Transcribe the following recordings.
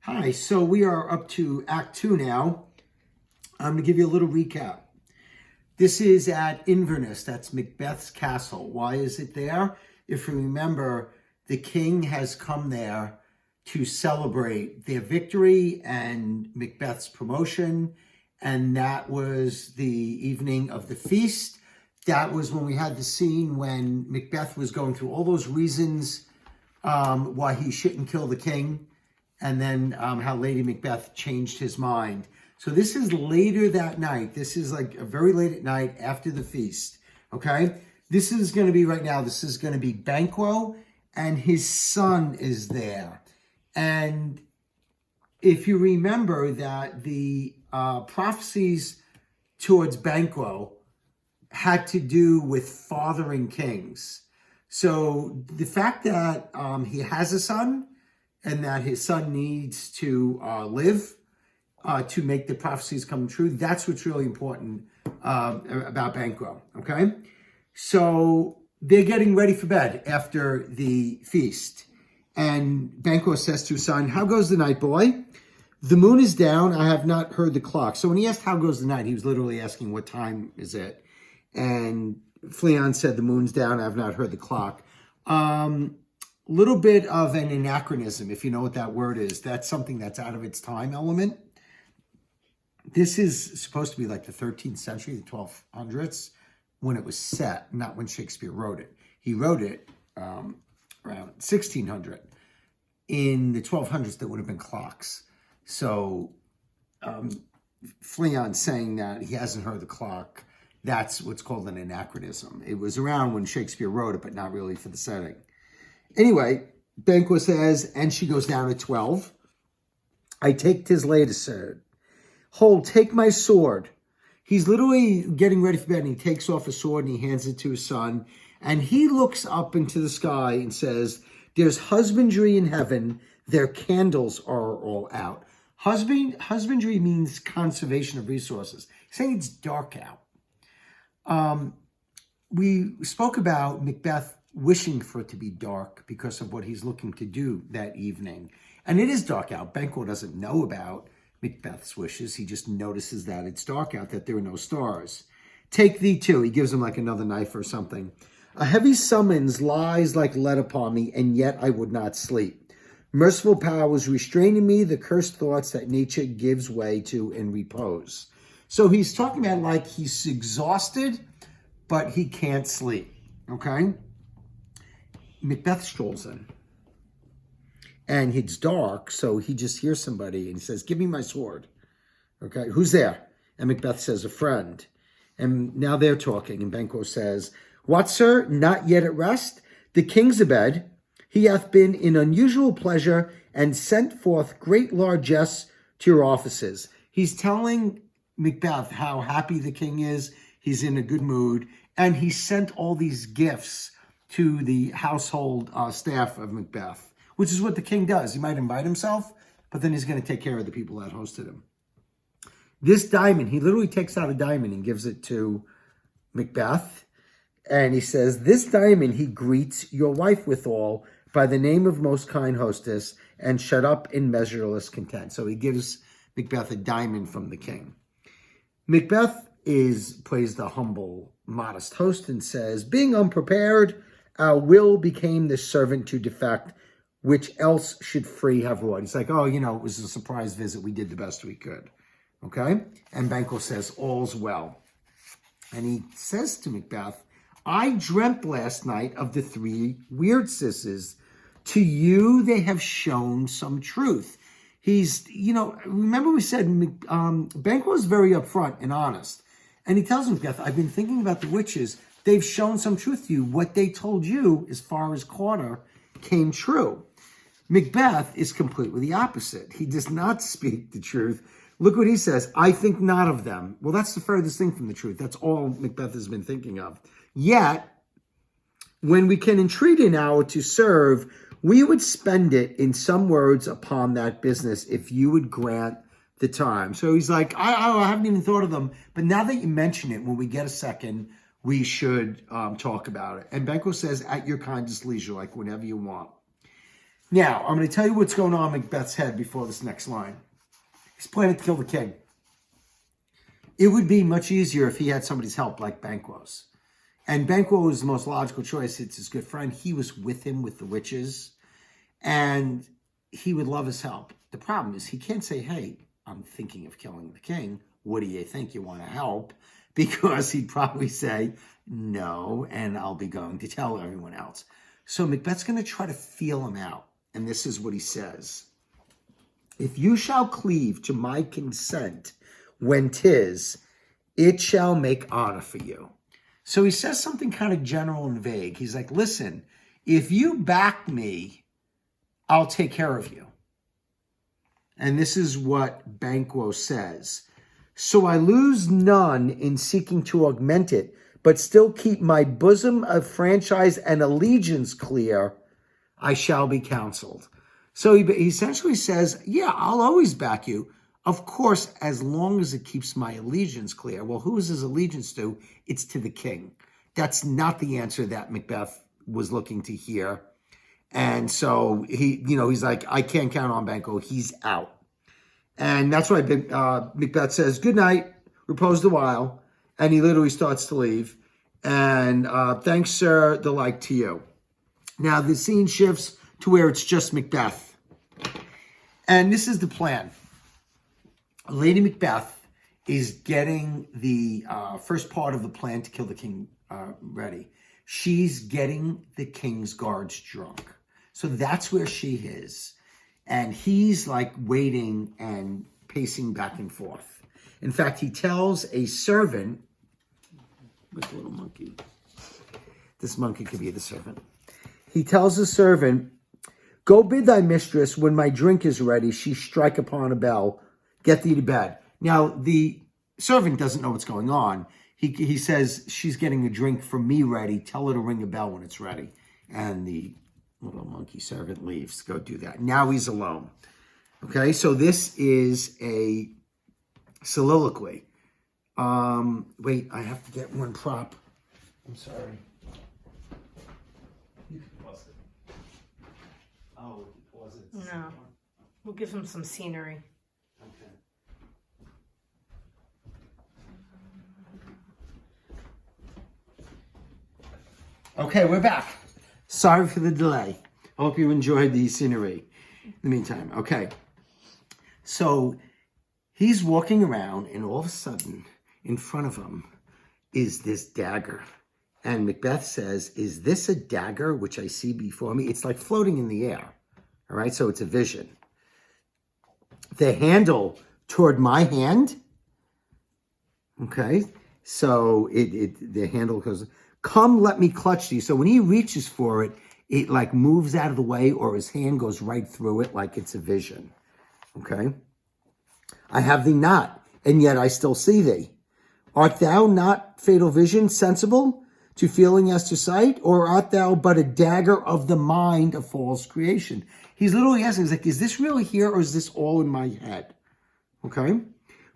Hi, so we are up to Act 2 now. I'm going to give you a little recap. This is at Inverness, that's Macbeth's castle. Why is it there? If you remember, the king has come there to celebrate their victory and Macbeth's promotion, and that was the evening of the feast. That was when we had the scene when Macbeth was going through all those reasons why he shouldn't kill the king, and then how Lady Macbeth changed his mind. So this is later that night. This is like a very late at night after the feast, okay? This is going to be right now, this is going to be Banquo, and his son is there. And if you remember that the prophecies towards Banquo had to do with fathering kings. So the fact that he has a son, and that his son needs to live to make the prophecies come true. That's what's really important about Banquo, okay? So they're getting ready for bed after the feast. And Banquo says to his son, "How goes the night, boy? The moon is down. I have not heard the clock." So when he asked how goes the night, he was literally asking what time is it? And Fleon said, "The moon's down. I have not heard the clock." Little bit of an anachronism, if you know what that word is. That's something that's out of its time element. This is supposed to be like the 13th century, the 1200s, when it was set, not when Shakespeare wrote it. He wrote it around 1600. In the 1200s, there would have been clocks. So Fleon saying that he hasn't heard the clock, that's what's called an anachronism. It was around when Shakespeare wrote it, but not really for the setting. Anyway, Banquo says, and she goes down at 12. "I take 'tis late, sir. Hold, take my sword." He's literally getting ready for bed, and he takes off his sword and he hands it to his son. And he looks up into the sky and says, "There's husbandry in heaven. Their candles are all out." Husbandry means conservation of resources. He's saying it's dark out. We spoke about Macbeth wishing for it to be dark because of what he's looking to do that evening. And it is dark out. Banquo doesn't know about Macbeth's wishes. He just notices that it's dark out, that there are no stars. "Take thee too." He gives him like another knife or something. "A heavy summons lies like lead upon me, and yet I would not sleep. Merciful powers restraining me, the cursed thoughts that nature gives way to in repose." So he's talking about like he's exhausted, but he can't sleep, okay? Macbeth strolls in, and it's dark, so he just hears somebody, and he says, "Give me my sword." Okay, "Who's there?" And Macbeth says, "A friend." And now they're talking, and Banquo says, "What, sir, not yet at rest? The king's abed. He hath been in unusual pleasure, and sent forth great largesse to your offices." He's telling Macbeth how happy the king is. He's in a good mood, and he sent all these gifts to the household staff of Macbeth, which is what the king does. He might invite himself, but then he's going to take care of the people that hosted him. This diamond, he literally takes out a diamond and gives it to Macbeth. And he says, "This diamond he greets your wife withal by the name of most kind hostess, and shut up in measureless content." So he gives Macbeth a diamond from the king. Macbeth plays the humble, modest host and says, "Being unprepared, our will became the servant to defect, which else should free have wrought." He's like, "Oh, it was a surprise visit. We did the best we could." Okay? And Banquo says, "All's well." And he says to Macbeth, "I dreamt last night of the three weird sisters. To you, they have shown some truth." Remember we said Banquo is very upfront and honest. And he tells Macbeth, "I've been thinking about the witches. They've shown some truth to you. What they told you, as far as Corner, came true." Macbeth is completely the opposite. He does not speak the truth. Look what he says, "I think not of them." Well, that's the furthest thing from the truth. That's all Macbeth has been thinking of. "Yet, when we can entreat an hour to serve, we would spend it in some words upon that business, if you would grant the time." So he's like, I haven't even thought of them. But now that you mention it, when we get a second, we should talk about it. And Banquo says, "At your kindest leisure," like whenever you want. Now, I'm going to tell you what's going on in Macbeth's head before this next line. He's planning to kill the king. It would be much easier if he had somebody's help like Banquo's. And Banquo was the most logical choice. It's his good friend. He was with him with the witches. And he would love his help. The problem is he can't say, hey, I'm thinking of killing the king. What do you think? You want to help? Because he'd probably say no, and I'll be going to tell everyone else. So Macbeth's going to try to feel him out. And this is what he says. If you shall cleave to my consent when 'tis, it shall make honor for you. So he says something kind of general and vague. He's like, listen, if you back me, I'll take care of you. And this is what Banquo says. So I lose none in seeking to augment it, but still keep my bosom of franchise and allegiance clear, I shall be counseled. So he essentially says, yeah, I'll always back you. Of course, as long as it keeps my allegiance clear. Well, who is his allegiance to? It's to the king. That's not the answer that Macbeth was looking to hear. And so he's like, I can't count on Banquo. He's out. And that's why Macbeth says, good night, repose the while. And he literally starts to leave. And thanks, sir, the like to you. Now the scene shifts to where it's just Macbeth. And this is the plan. Lady Macbeth is getting the first part of the plan to kill the king ready. She's getting the king's guards drunk. So that's where she is. And he's like waiting and pacing back and forth. In fact, he tells a servant, where's the little monkey? This monkey could be the servant. He tells the servant, go bid thy mistress, when my drink is ready, she strike upon a bell, get thee to bed. Now, the servant doesn't know what's going on. He says, she's getting a drink for me ready. Tell her to ring a bell when it's ready. And the little monkey servant leaves to go do that. Now he's alone. Okay, so this is a soliloquy. Wait, I have to get one prop. I'm sorry. You can pause it. Oh, we can pause it. No. We'll give him some scenery. Okay, we're back. Sorry for the delay. Hope you enjoyed the scenery in the meantime. Okay. So he's walking around and all of a sudden in front of him is this dagger. And Macbeth says, is this a dagger which I see before me? It's like floating in the air. All right, so it's a vision. The handle toward my hand. Okay, so the handle goes, come, let me clutch thee. So when he reaches for it, it like moves out of the way or his hand goes right through it like it's a vision. Okay? I have thee not, and yet I still see thee. Art thou not, fatal vision, sensible to feeling as to sight? Or art thou but a dagger of the mind of false creation? He's literally asking, he's like, is this really here or is this all in my head? Okay?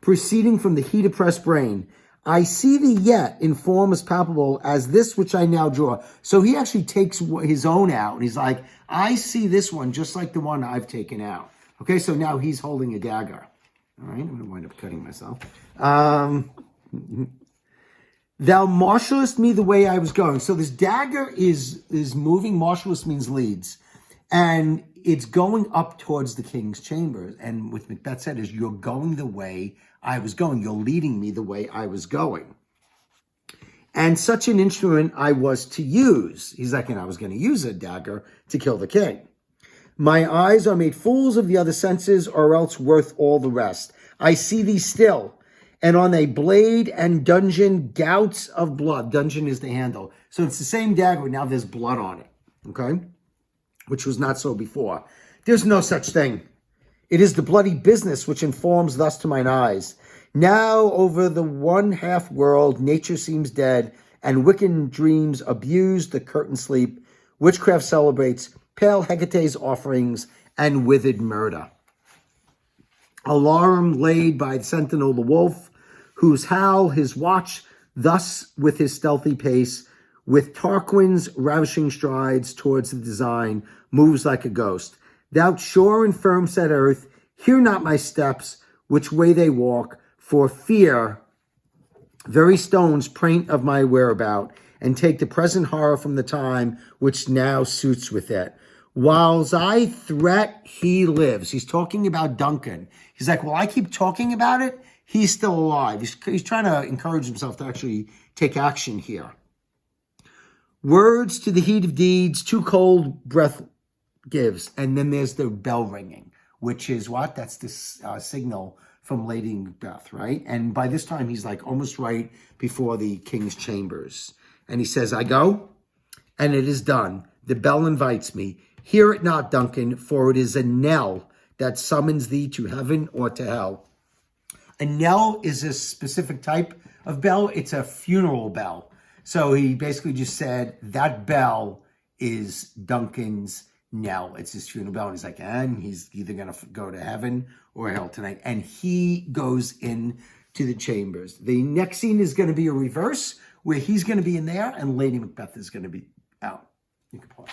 Proceeding from the heat-oppressed brain, I see thee yet in form as palpable as this which I now draw. So he actually takes his own out. And he's like, I see this one just like the one I've taken out. Okay, so now he's holding a dagger. All right, I'm going to wind up cutting myself. Thou marshallest me the way I was going. So this dagger is moving. Marshallest means leads. And it's going up towards the king's chamber. And what Macbeth said is, you're going the way I was going. You're leading me the way I was going. And such an instrument I was to use. He's like, and I was going to use a dagger to kill the king. My eyes are made fools of the other senses, or else worth all the rest. I see thee still, and on a blade and dungeon gouts of blood. Dungeon is the handle. So it's the same dagger, now there's blood on it. Okay? Which was not so before. There's no such thing. It is the bloody business which informs thus to mine eyes. Now over the one half world nature seems dead, and wicked dreams abuse the curtain sleep. Witchcraft celebrates pale Hecate's offerings and withered murder. Alarum laid by the sentinel the wolf, whose howl his watch thus with his stealthy pace, with Tarquin's ravishing strides towards the design, moves like a ghost. Thou sure and firm set earth, hear not my steps, which way they walk, for fear very stones prate of my whereabout, and take the present horror from the time which now suits with it. Whiles I threat, he lives. He's talking about Duncan. He's like, well, I keep talking about it. He's still alive. He's trying to encourage himself to actually take action here. Words to the heat of deeds, too cold breath gives. And then there's the bell ringing, which is what? That's this signal from Lady Macbeth, right? And by this time, he's like almost right before the king's chambers. And he says, I go, and it is done. The bell invites me. Hear it not, Duncan, for it is a knell that summons thee to heaven or to hell. A knell is a specific type of bell. It's a funeral bell. So he basically just said that bell is Duncan's knell. It's his funeral bell. And he's like, and he's either going to go to heaven or hell tonight. And he goes in to the chambers. The next scene is going to be a reverse where he's going to be in there and Lady Macbeth is going to be out. You can pause.